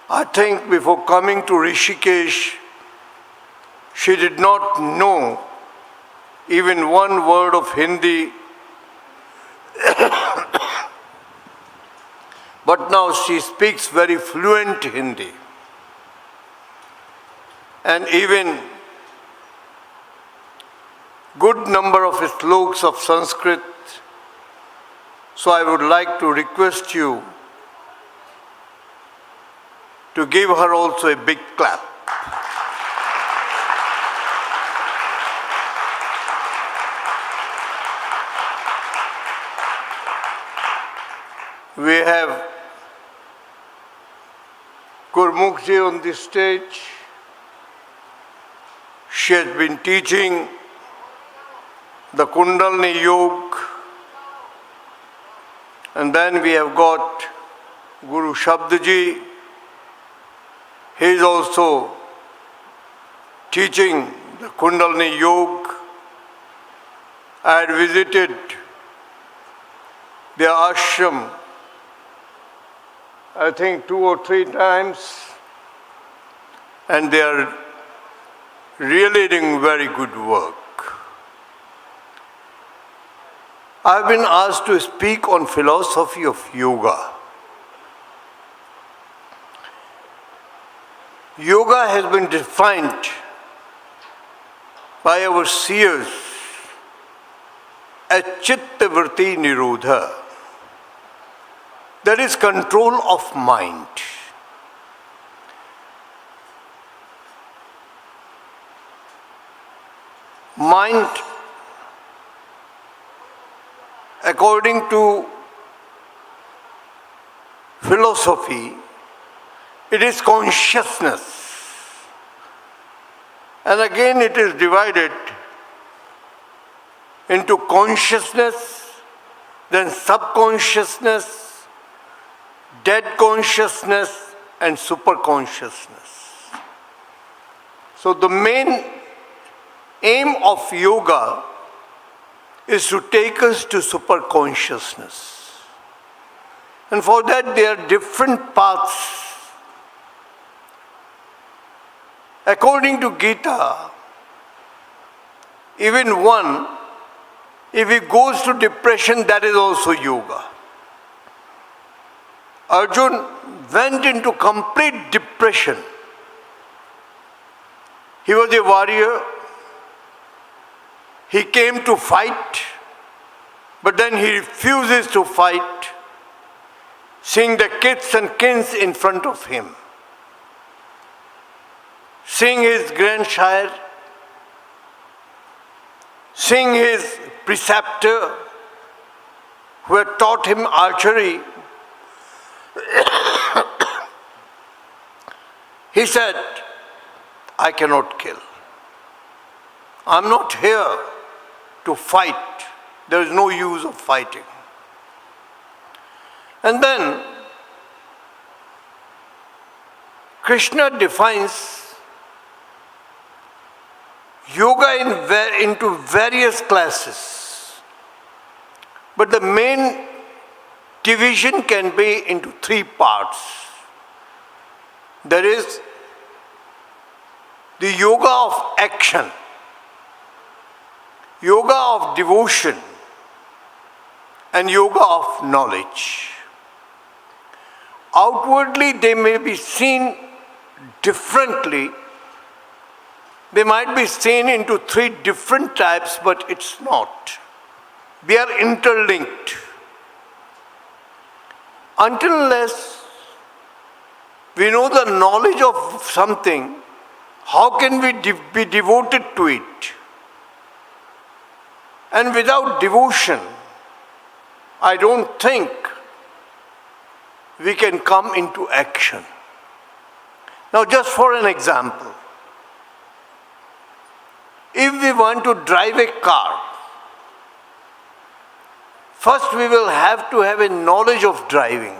I think before coming to Rishikesh, she did not know even one word of Hindi. But now she speaks very fluent Hindi. And even good number of slokas of Sanskrit. So I would like to request you to give her also a big clap. We have Gurmukhji on the stage. She has been teaching the Kundalini Yoga. And then we have got Guru Shabdaji. He is also teaching the Kundalini Yoga. I had visited their ashram, I think 2 or 3 times, and they are really doing very good work. I have been asked to speak on philosophy of yoga. Yoga has been defined by our seers as chitta vritti nirodha. That is control of mind. Mind, according to philosophy, it is consciousness. And again it is divided into consciousness, then subconsciousness, dead consciousness, and superconsciousness. So the main aim of yoga is to take us to superconsciousness. And for that there are different paths. According to Gita, even one, if he goes to depression, that is also yoga. Arjun went into complete depression. He was a warrior. He came to fight, but then he refuses to fight, seeing the kids and kins in front of him, seeing his grandchild, seeing his preceptor who had taught him archery. He said, I cannot kill. I'm not here to fight. There is no use of fighting. And then Krishna defines yoga into various classes. But the main division can be into 3 parts. There is the yoga of action, yoga of devotion, and yoga of knowledge. Outwardly they may be seen differently. They might be seen into 3 different types, but it's not. They are interlinked. Until unless we know the knowledge of something, how can we be devoted to it? And without devotion, I don't think we can come into action. Now, just for an example, if we want to drive a car, first we will have to have a knowledge of driving.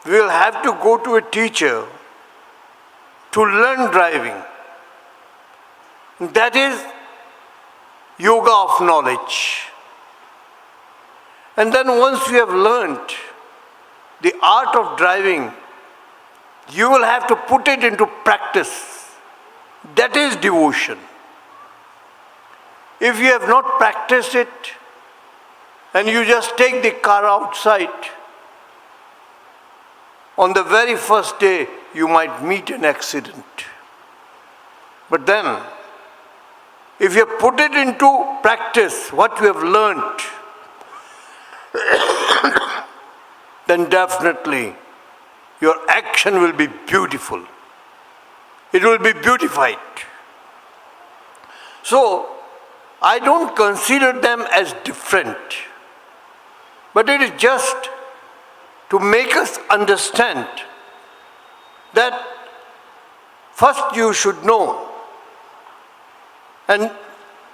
We will have to go to a teacher to learn driving. That is yoga of knowledge. And then once we have learned the art of driving, You will have to put it into practice. That is devotion. If you have not practiced it, and you just take the car outside, on the very first day, you might meet an accident. But then, if you put it into practice, what you have learned, then definitely your action will be beautiful. It will be beautified. So, I don't consider them as different, but it is just to make us understand that first you should know, and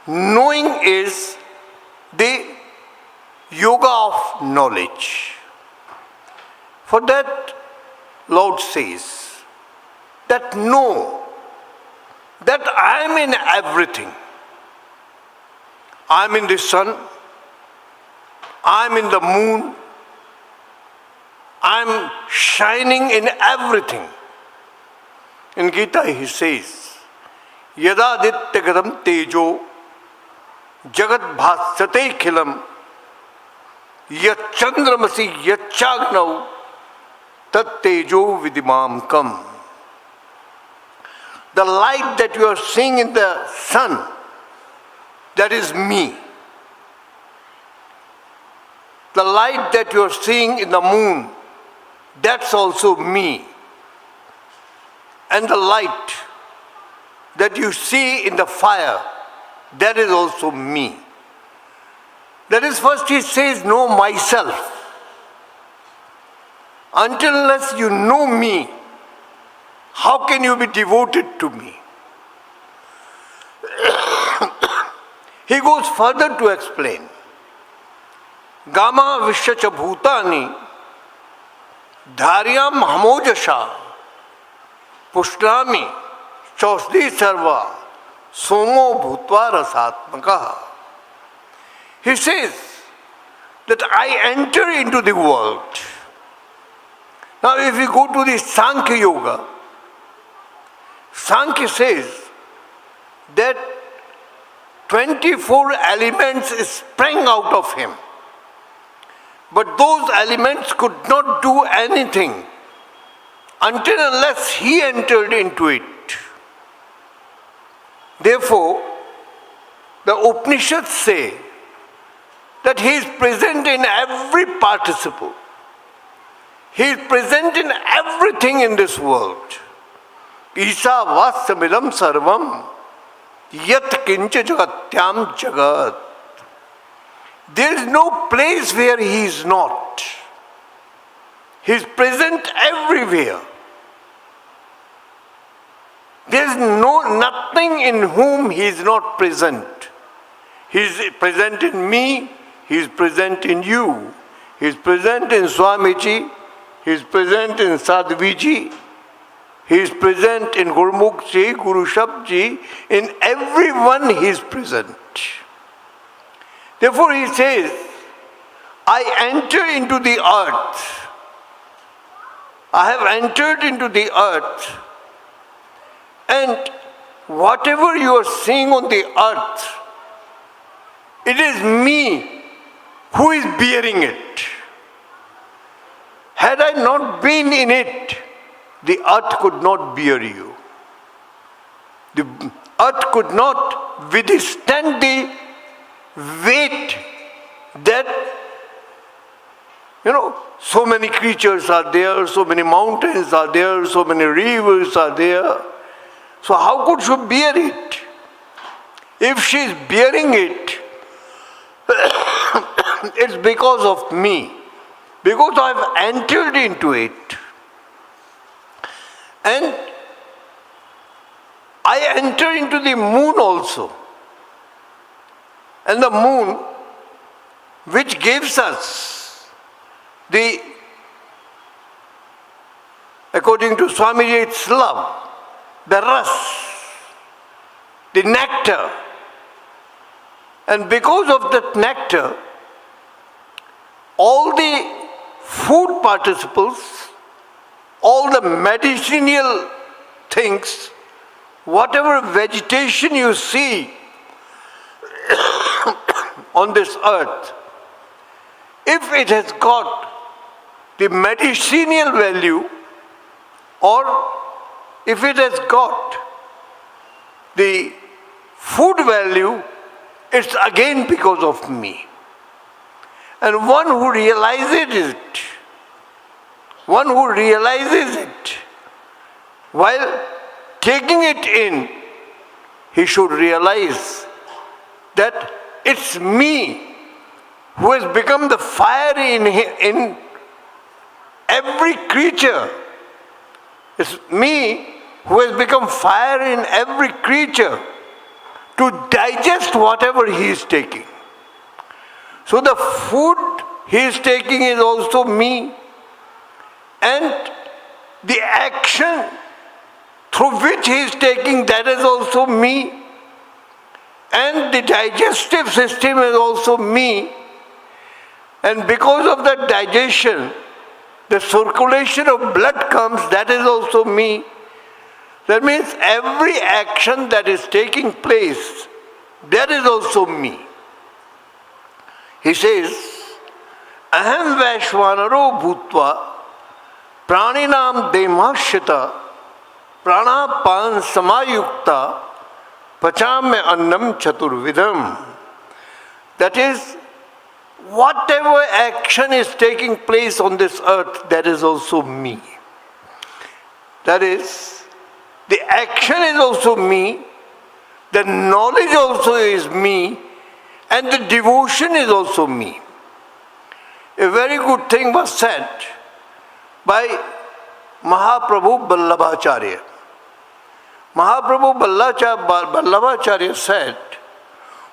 knowing is the yoga of knowledge. For that, Lord says that know that I am in everything. I am in the sun, I am in the moon, I am shining in everything. In Gita he says, Yada adityagadam tejo jagat bhasyate khilam yat chandramasi yat chagnau tat tejo vidimam kam. The light that you are seeing in the sun, that is me. The light that you are seeing in the moon, that's also me. And the light that you see in the fire, that is also me. That is, first he says, know myself. Until unless you know me, how can you be devoted to me? He goes further to explain. Gama vishyacha bhutani dharyam hamojasha pushnami chausdi sarva somo bhutva rasatmaka. He says that I enter into the world. Now if we go to the Sankhya Yoga, Sankhya says that 24 elements sprang out of him. But those elements could not do anything until unless he entered into it. Therefore, the Upanishads say that he is present in every participle. He is present in everything in this world. Isa vasamilam sarvam yat kincha jagatyam jagat. There is no place where he is not. He is present everywhere. There is nothing in whom he is not present. He is present in me, he is present in you, he is present in Swamiji, he is present in Sadhviji, he is present in Gurmukhji, Guru Shabji, in everyone he is present. Therefore he says, I enter into the earth. I have entered into the earth, and whatever you are seeing on the earth, it is me who is bearing it. Had I not been in it, the earth could not bear you. The earth could not withstand the weight that, so many creatures are there, so many mountains are there, so many rivers are there. So how could she bear it? If she is bearing it, it's because of me, because I have entered into it. And I enter into the moon also. And the moon, which gives us according to Swamiji, it's love, the ras, the nectar. And because of that nectar, all the food participles all the medicinal things, whatever vegetation you see on this earth, if it has got the medicinal value or if it has got the food value, it's again because of me. And one who realizes it, while taking it in, he should realize that it's me who has become the fire in every creature. It's me who has become fire in every creature to digest whatever he is taking. So the food he is taking is also me, and the action through which he is taking, that is also me, and the digestive system is also me, and because of that digestion, the circulation of blood comes, that is also me. That means every action that is taking place, that is also me. He says, Aham Vaishvanaro Bhutva Praninam Demashita Pranapan Samayukta Pachame Annam Chaturvidam. That is, whatever action is taking place on this earth, that is also me. That is, the action is also me, the knowledge also is me, and the devotion is also me. A very good thing was said by Mahaprabhu Vallabhacharya. Mahaprabhu Vallabhacharya said,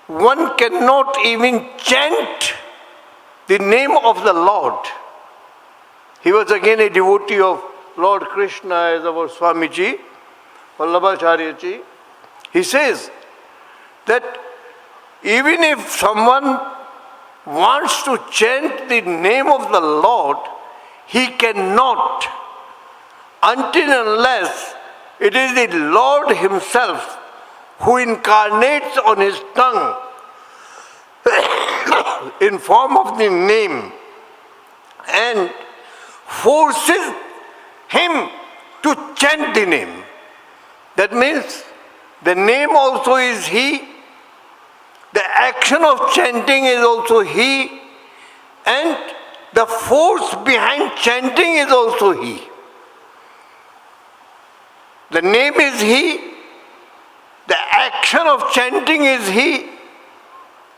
one cannot even chant the name of the Lord. He was again a devotee of Lord Krishna as our Swamiji, Vallabhacharya ji. He says that even if someone wants to chant the name of the Lord, he cannot until and unless it is the Lord himself who incarnates on his tongue in form of the name and forces him to chant the name. That means the name also is he, the action of chanting is also he, and the force behind chanting is also he. The name is he, the action of chanting is he,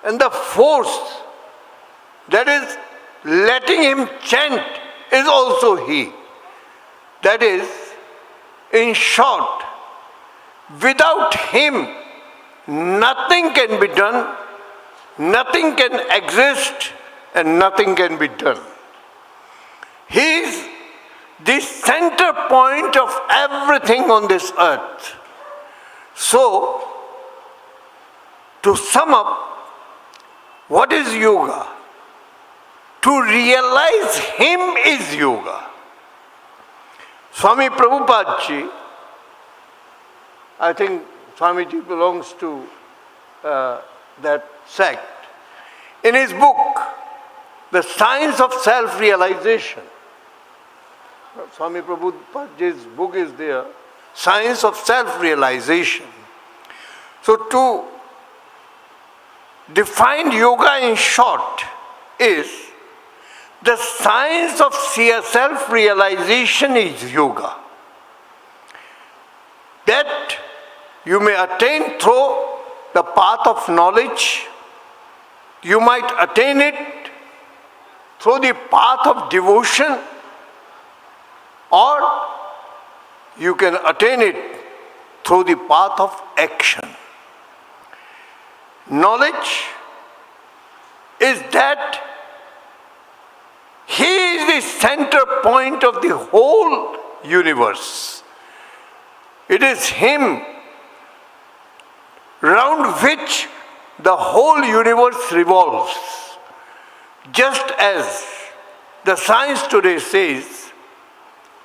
and the force that is letting him chant is also he. That is, in short, without him, nothing can be done, nothing can exist, and nothing can be done. He is the center point of everything on this earth. So, to sum up, what is yoga? To realize him is yoga. Swami Prabhupada ji, I think Swamiji belongs to that sect. In his book, The Science of Self-Realization, Swami Prabhupada's book is there, Science of Self-Realization. So to define yoga in short is the science of self-realization is yoga. That you may attain through the path of knowledge, you might attain it through the path of devotion, or you can attain it through the path of action. Knowledge is that he is the center point of the whole universe. It is him round which the whole universe revolves. Just as the science today says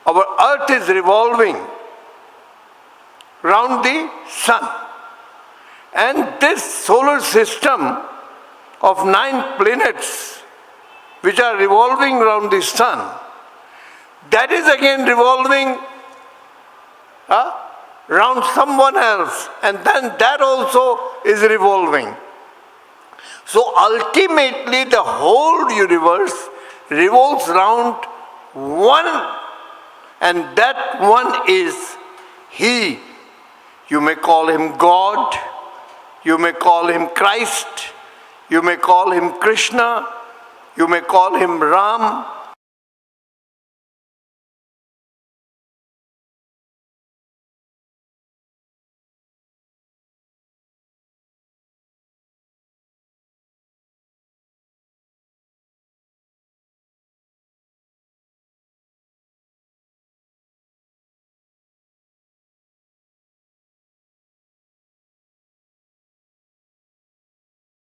our earth is revolving round the sun. And this solar system of 9 planets which are revolving around the sun, that is again revolving around someone else, and then that also is revolving. So ultimately the whole universe revolves around one, and that one is He. You may call Him God, you may call Him Christ, you may call Him Krishna, you may call Him Ram,